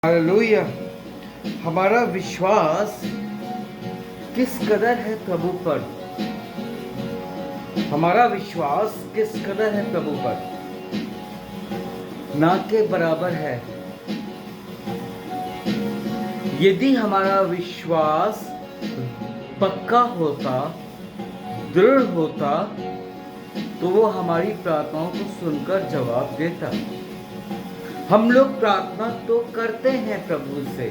Hallelujah. हमारा विश्वास किस कदर है प्रभु पर, हमारा विश्वास किस कदर है प्रभु पर, ना के बराबर है। यदि हमारा विश्वास पक्का होता, दृढ़ होता, तो वो हमारी प्रार्थनाओं को सुनकर जवाब देता। हम लोग प्रार्थना तो करते हैं प्रभु से,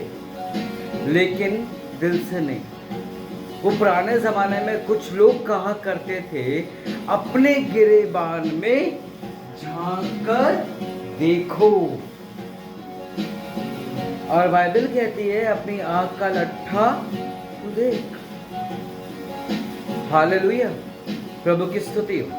लेकिन दिल से नहीं। वो पुराने जमाने में कुछ लोग कहा करते थे, अपने गिरेबान में झांक कर देखो, और बाइबल कहती है अपनी आंख का लट्ठा तू देख। हालेलुया, प्रभु की स्तुति हो।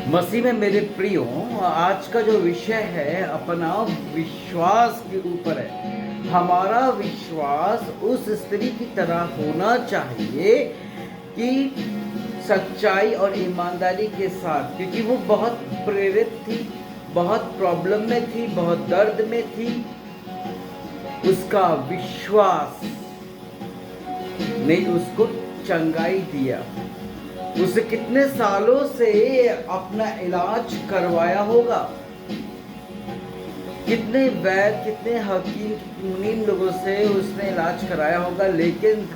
मसीह में मेरे प्रियो, आज का जो विषय है अपना विश्वास के ऊपर है। हमारा विश्वास उस स्त्री की तरह होना चाहिए कि सच्चाई और ईमानदारी के साथ, क्योंकि वो बहुत प्रेरित थी, बहुत प्रॉब्लम में थी, बहुत दर्द में थी। उसका विश्वास ने उसको चंगाई दिया। उसे कितने सालों से अपना इलाज करवाया होगा, कितने वैद्य, कितने हकीम, मुनीम लोगों से उसने इलाज कराया होगा, लेकिन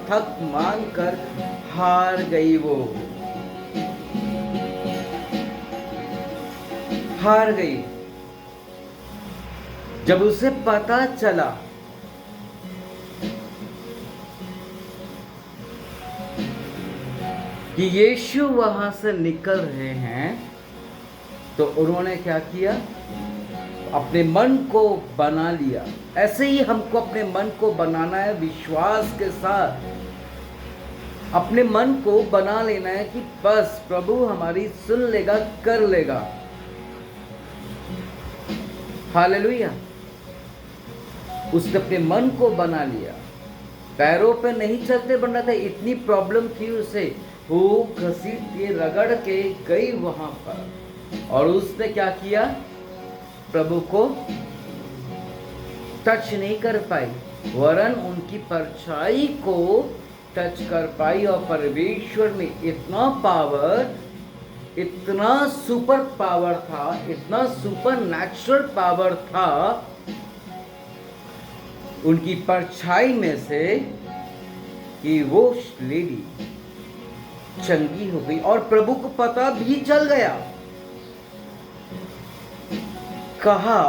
थक मान कर हार गई। वो हार गई। जब उसे पता चला कि यीशु वहां से निकल रहे हैं, तो उन्होंने क्या किया? अपने मन को बना लिया। ऐसे ही हमको अपने मन को बनाना है, विश्वास के साथ अपने मन को बना लेना है कि बस प्रभु हमारी सुन लेगा, कर लेगा। हालेलुया। उसने अपने मन को बना लिया। पैरों पे नहीं चलते बन रहा था, इतनी प्रॉब्लम थी उसे। वो घसीट के रगड़ के गई वहां पर, और उसने क्या किया? प्रभु को टच नहीं कर पाई, वरन उनकी परछाई को टच कर पाई। और परमेश्वर में इतना पावर, इतना सुपर पावर था, इतना सुपर नेचुरल पावर था उनकी परछाई में से, कि वो लेडी चंगी हो गई। और प्रभु को पता भी चल गया। कहा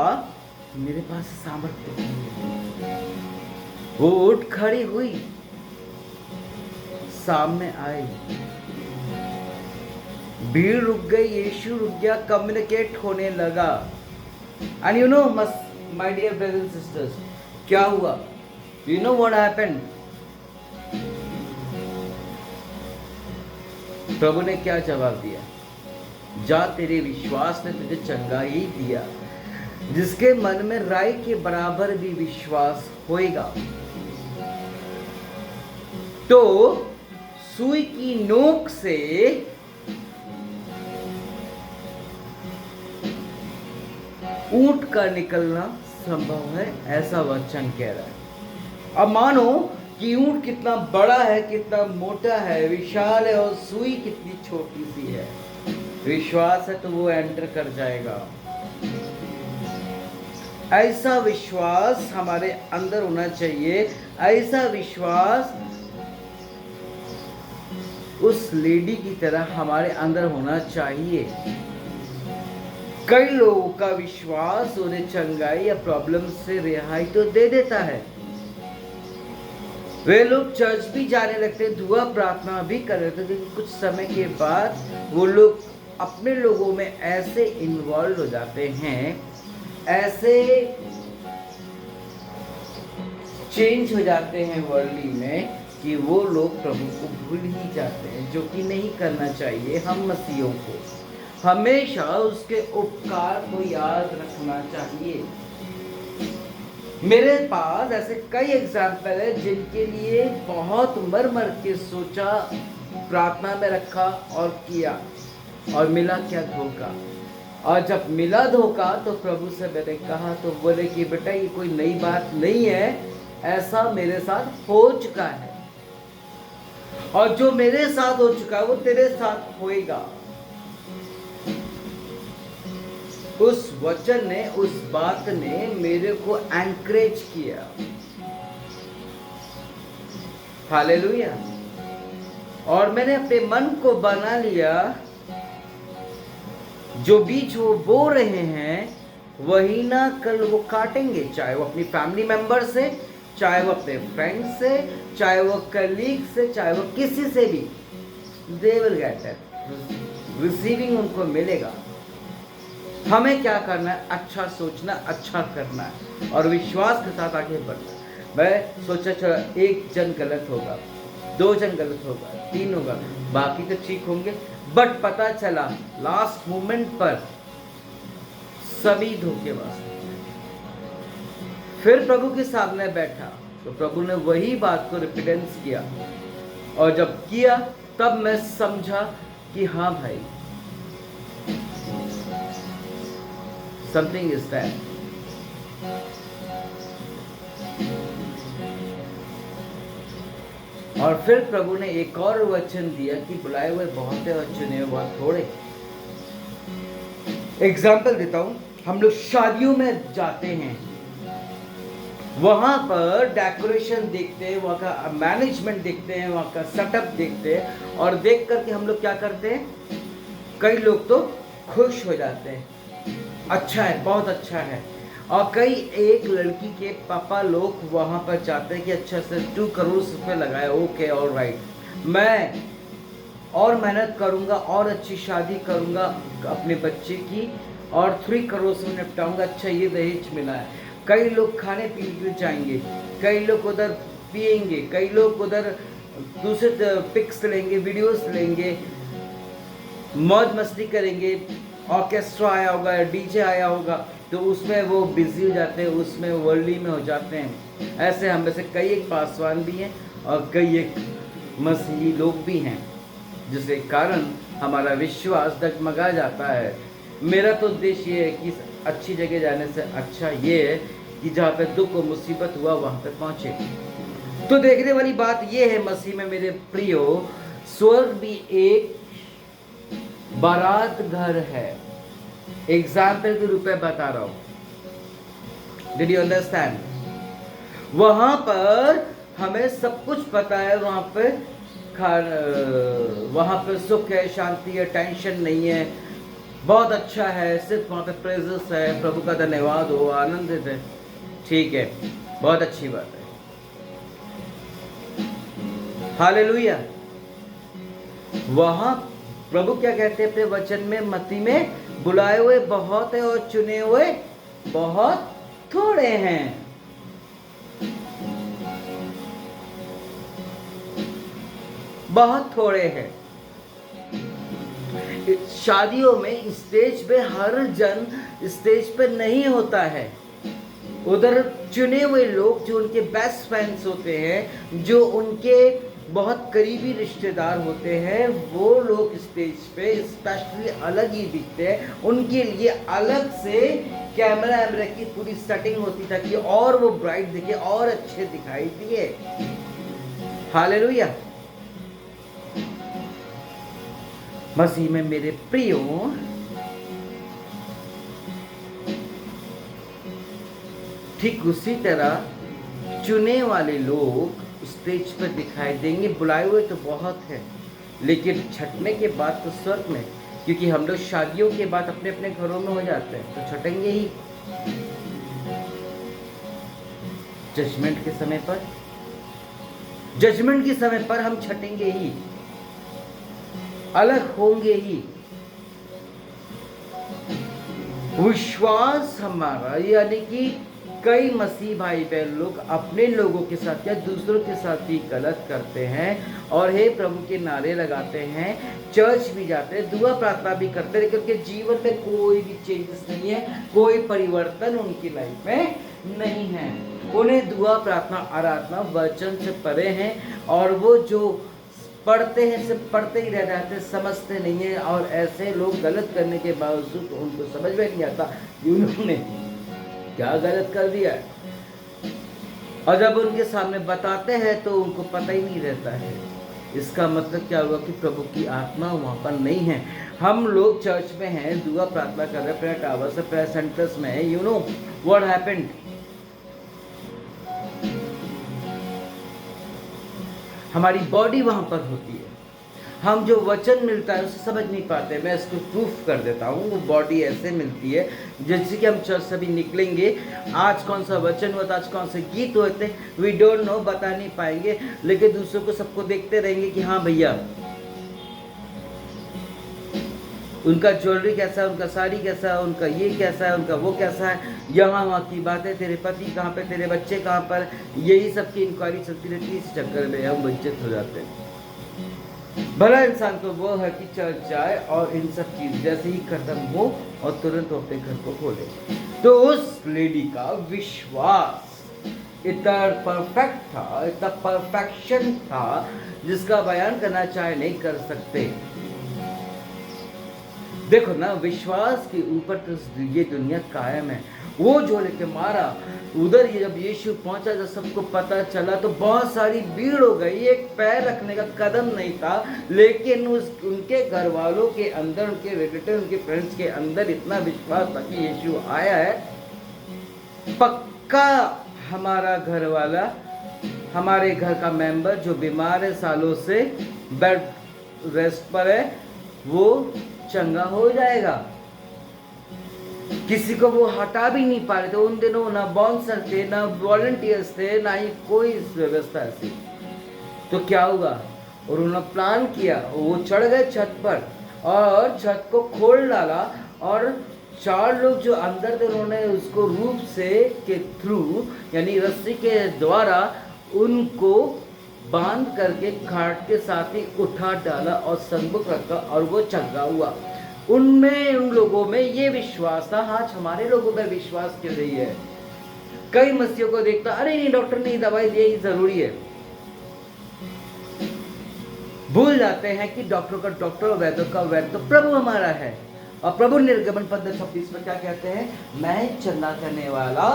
मेरे पास सामर्थ्य है। वो उठ खड़ी हुई, सामने आई, भीड़ रुक गई, यीशु रुक गया, कम्युनिकेट होने लगा। And you know my dear brothers and sisters, क्या हुआ? You know what happened? प्रभु ने क्या जवाब दिया? जा, तेरे विश्वास ने तुझे चंगाई दिया। जिसके मन में राई के बराबर भी विश्वास होएगा, तो सुई की नोक से ऊंट का निकलना संभव है, ऐसा वचन कह रहा है। अब मानो कि ऊंट कितना बड़ा है, कितना मोटा है, विशाल है, और सुई कितनी छोटी सी है। विश्वास है तो वो एंटर कर जाएगा। ऐसा विश्वास हमारे अंदर होना चाहिए। ऐसा विश्वास उस लेडी की तरह हमारे अंदर होना चाहिए। कई लोगों का विश्वास उन्हें चंगाई या प्रॉब्लम से रिहाई तो दे देता है। वे लोग चर्च भी जाने लगते हैं, दुआ प्रार्थना भी कर रहे थे, लेकिन कुछ समय के बाद वो लोग अपने लोगों में ऐसे इन्वॉल्व हो जाते हैं, ऐसे चेंज हो जाते हैं वर्ल्डली में, कि वो लोग प्रभु को भूल ही जाते हैं, जो कि नहीं करना चाहिए। हम मसीहों को हमेशा उसके उपकार को याद रखना चाहिए। मेरे पास ऐसे कई एग्जाम्पल है जिनके लिए बहुत मर मर के सोचा, प्रार्थना में रखा और किया, और मिला क्या? धोखा। और जब मिला धोखा तो प्रभु से मैंने कहा, तो बोले कि बेटा ये कोई नई बात नहीं है, ऐसा मेरे साथ हो चुका है, और जो मेरे साथ हो चुका है वो तेरे साथ होएगा। उस वचन ने, उस बात ने मेरे को एंकरेज किया। हालेलुया। और मैंने अपने मन को बना लिया, जो बीज वो बो रहे हैं वही ना कल वो काटेंगे, चाहे वो अपनी फैमिली मेंबर से, चाहे वो अपने फ्रेंड से, चाहे वो कलीग से, चाहे वो किसी से भी, they will get it, receiving उनको मिलेगा। हमें क्या करना है? अच्छा सोचना, अच्छा करना है और विश्वास के साथ आगे बढ़ना है। मैं सोचा चला एक जन गलत होगा, 2 जन गलत होगा, 3 होगा, बाकी तो ठीक होंगे, बट पता चला लास्ट मोमेंट पर सभी धोखेबाज। फिर प्रभु के सामने बैठा तो प्रभु ने वही बात को रिपीटेंस किया, और जब किया तब मैं समझा कि हाँ भाई, समथिंग इज दैट। और फिर प्रभु ने एक और वचन दिया कि बुलाए हुए बहुत है और चुने हुए बहुत थोड़े। एग्जाम्पल देता हूं, हम लोग शादियों में जाते हैं, वहां पर डेकोरेशन देखते हैं, वहां का मैनेजमेंट देखते हैं, वहां का सेटअप देखते हैं, और देख करके हम लोग क्या करते हैं, कई लोग तो खुश हो जाते हैं, अच्छा है, बहुत अच्छा है, और कई एक लड़की के पापा लोग वहां पर चाहते हैं कि अच्छा से 2 करोड़ रुपए लगाए, ओके ऑल राइट, मैं और मेहनत करूंगा और अच्छी शादी करूंगा अपने बच्चे की, और 3 करोड़ से निपटाऊंगा, अच्छा ये दहेज मिला है। कई लोग खाने पीने के लिए जाएंगे, कई लोग उधर पिएंगे, कई लोग उधर दूसरे पिक्स लेंगे, वीडियोस लेंगे, मौज मस्ती करेंगे, ऑर्केस्ट्रा आया होगा, डीजे आया होगा, तो उसमें वो बिजी हो जाते हैं, उसमें वर्ल्डली में हो जाते हैं। ऐसे हम में से कई एक पासवान भी हैं और कई एक मसीही लोग भी हैं, जिसके कारण हमारा विश्वास डगमगा जाता है। मेरा तो उद्देश्य ये है कि अच्छी जगह जाने से अच्छा ये है कि जहाँ पे दुख और मुसीबत हुआ वहाँ पे पहुँचे। तो देखने वाली बात ये है मसीह में मेरे प्रियो, स्वर्ग भी एक बारात घर है। एग्जाम्पल के रूप में बता रहा हूं, डिड यू अंडरस्टैंड? वहां पर हमें सब कुछ पता है, वहां पर सुख है, शांति है, टेंशन नहीं है, बहुत अच्छा है, सिर्फ वहां पे प्रेजेंस है, प्रभु का धन्यवाद हो, आनंदित है, ठीक है, बहुत अच्छी बात है, हालेलुया। वहां प्रभु क्या कहते हैं अपने वचन में, मत्ती में, बुलाए हुए बहुत है और चुने हुए बहुत थोड़े हैं। बहुत थोड़े हैं। शादियों में स्टेज पे हर जन स्टेज पे नहीं होता है, उधर चुने हुए लोग जो उनके बेस्ट फ्रेंड्स होते हैं, जो उनके बहुत करीबी रिश्तेदार होते हैं, वो लोग स्टेज पे स्पेशली अलग ही दिखते हैं। उनके लिए अलग से कैमरा की पूरी सेटिंग होती ताकि और वो ब्राइट दिखे और अच्छे दिखाई दिए। हालेलुया। मसीह में मेरे प्रियो, ठीक उसी तरह चुने वाले लोग स्टेज पर दिखाई देंगे। बुलाए हुए तो बहुत है, लेकिन छटने के बाद तो स्वर्ग में, क्योंकि हम लोग शादियों के बाद अपने अपने घरों में हो जाते हैं, तो छटेंगे ही जजमेंट के समय पर। जजमेंट के समय पर हम छटेंगे ही, अलग होंगे ही। विश्वास हमारा, यानी कि कई मसीह भाई बहन लोग अपने लोगों के साथ या दूसरों के साथ भी गलत करते हैं, और हे प्रभु के नारे लगाते हैं, चर्च भी जाते हैं, दुआ प्रार्थना भी करते हैं, लेकिन उनके जीवन में कोई भी चेंजेस नहीं है, कोई परिवर्तन उनकी लाइफ में नहीं है। उन्हें दुआ प्रार्थना आराधना वचन से परे हैं, और वो जो पढ़ते हैं, सिर्फ पढ़ते ही रह जाते हैं, समझते नहीं है। और ऐसे लोग गलत करने के बावजूद उनको समझ में नहीं आता कि उन्होंने क्या गलत कर दिया है, और जब उनके सामने बताते हैं तो उनको पता ही नहीं रहता है। इसका मतलब क्या हुआ कि प्रभु की आत्मा वहाँ पर नहीं है। हम लोग चर्च में हैं, दुआ प्रार्थना कर रहे हैं, प्रेयर टावर से, प्रेयर सेंटर्स में है। यू नो व्हाट हैपेंड, हमारी बॉडी वहां पर होती है। हम जो वचन मिलता है उसे समझ नहीं पाते। मैं इसको प्रूफ कर देता हूँ। वो बॉडी ऐसे मिलती है जैसे कि हम चर्च से भी निकलेंगे, आज कौन सा वचन हुआ था, आज कौन से गीत हुए थे, वी डोंट नो, बता नहीं पाएंगे, लेकिन दूसरों को सबको देखते रहेंगे कि हाँ भैया उनका ज्वेलरी कैसा है, उनका साड़ी कैसा है, उनका ये कैसा है, उनका वो कैसा है, यहाँ वहाँ की बातें, तेरे पति कहाँ पे, तेरे बच्चे कहाँ पर, यही सब की इंक्वायरी चलती रहती है। इस चक्कर में हम वंचित हो जाते हैं। भला इंसान तो वो है कि चर्च जाए और इन सब चीज जैसे ही खत्म हो और तुरंत अपने घर को खोले। तो उस लेडी का विश्वास इतना परफेक्ट था, इतना परफेक्शन था जिसका बयान करना चाहे नहीं कर सकते। देखो ना, विश्वास के ऊपर तो ये दुनिया कायम है। वो जो लेके मारा उधर, ये जब यीशु पहुंचा, जब सबको पता चला तो बहुत सारी भीड़ हो गई। एक पैर रखने का कदम नहीं था, लेकिन उनके घर वालों के अंदर, उनके रिलेटिव, उनके फ्रेंड्स के अंदर इतना विश्वास था कि यीशु आया है, पक्का हमारा घर वाला, हमारे घर का मेंबर जो बीमार है, सालों से बेड रेस्ट पर है, वो चंगा हो जाएगा। किसी को वो हटा भी नहीं पा रहे थे उन दिनों, ना बाउंसर थे, ना वॉलंटियर्स थे, ना ही कोई व्यवस्था ऐसी। तो क्या हुआ, और उन्होंने प्लान किया, वो चढ़ गए छत पर और छत को खोल डाला, और 4 लोग जो अंदर थे उन्होंने उसको रूप से के थ्रू, यानी रस्सी के द्वारा उनको बांध करके खाट के साथ ही उठा डाला और सन्मुख रखा, और वो चंगा हुआ। उनमें, उन लोगों में ये विश्वास था। आज हमारे लोगों में विश्वास क्यों नहीं है? कई मसीहों को देखता, अरे नहीं डॉक्टर ने दवाई दी, जरूरी है। भूल जाते हैं कि डॉक्टर का डॉक्टर और वैद्य का वैद्य तो प्रभु हमारा है। और प्रभु निर्गमन 15:26 में क्या कहते हैं? मैं चंगा करने वाला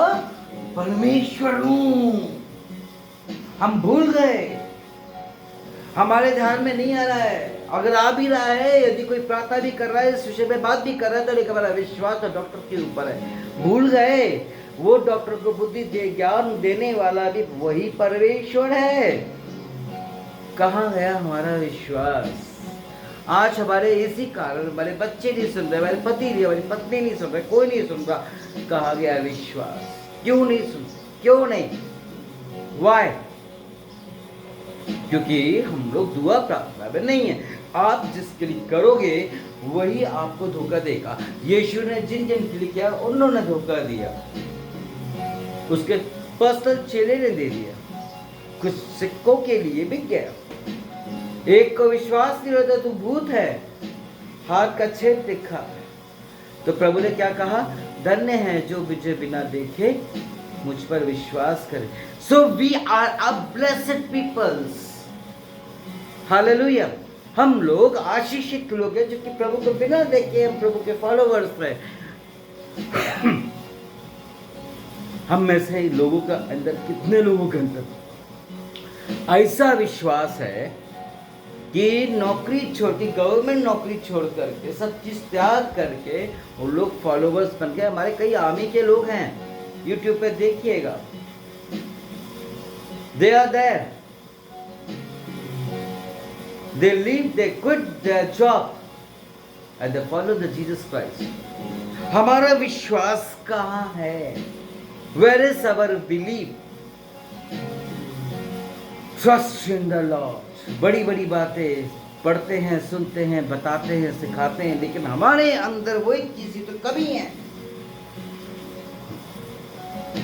परमेश्वर हूं। हम भूल गए, हमारे ध्यान में नहीं आ रहा है। अगर आ भी रहा है, यदि कोई प्रार्थना भी कर रहा है, इस विषय में बात भी कर रहा है, तो लेकिन हमारा विश्वास तो डॉक्टर के ऊपर है। भूल गए, वो डॉक्टर को बुद्धि दे, ज्ञान देने वाला भी वही परमेश्वर है। कहाँ गया हमारा विश्वास? आज हमारे इसी कारण हमारे बच्चे नहीं सुन रहे, हमारे पति नहीं, हमारी पत्नी नहीं सुन रहे, कोई नहीं सुन रहा। कहाँ गया विश्वास? क्यों नहीं सुन, क्यों नहीं? वाई? क्योंकि हम लोग दुआ प्रार्थना में नहीं है। आप जिसके लिए करोगे वही आपको धोखा देगा। यीशु ने जिन जिन के लिए किया उन्होंने धोखा दिया, उसके पर्सनल चेले ने दे दिया, कुछ सिक्कों के लिए बिक गया। एक को विश्वास नहीं होता, तू भूत है, हाथ का छेद दिखा। तो प्रभु ने क्या कहा? धन्य है जो मुझे बिना देखे मुझ पर विश्वास करे। So we are a blessed peoples. Hallelujah. हम लोग आशीषित लोग हैं जो कि प्रभु को बिना देखे हम प्रभु के फॉलोवर्स हैं। हम में से लोगों का अंदर कितने लोगों के अंदर ऐसा विश्वास है कि नौकरी छोटी, गवर्नमेंट नौकरी छोड़ करके, सब चीज त्याग करके वो लोग फॉलोवर्स बन गए। हमारे कई आर्मी के लोग हैं, यूट्यूब पे देखिएगा, they are there, they leave, they quit their job and they follow the Jesus Christ. हमारा विश्वास कहाँ है? Where is our belief? Trust in the Lord. बड़ी बड़ी बातें पढ़ते हैं, सुनते हैं, बताते हैं, सिखाते हैं, लेकिन हमारे अंदर वो एक चीज तो कमी है।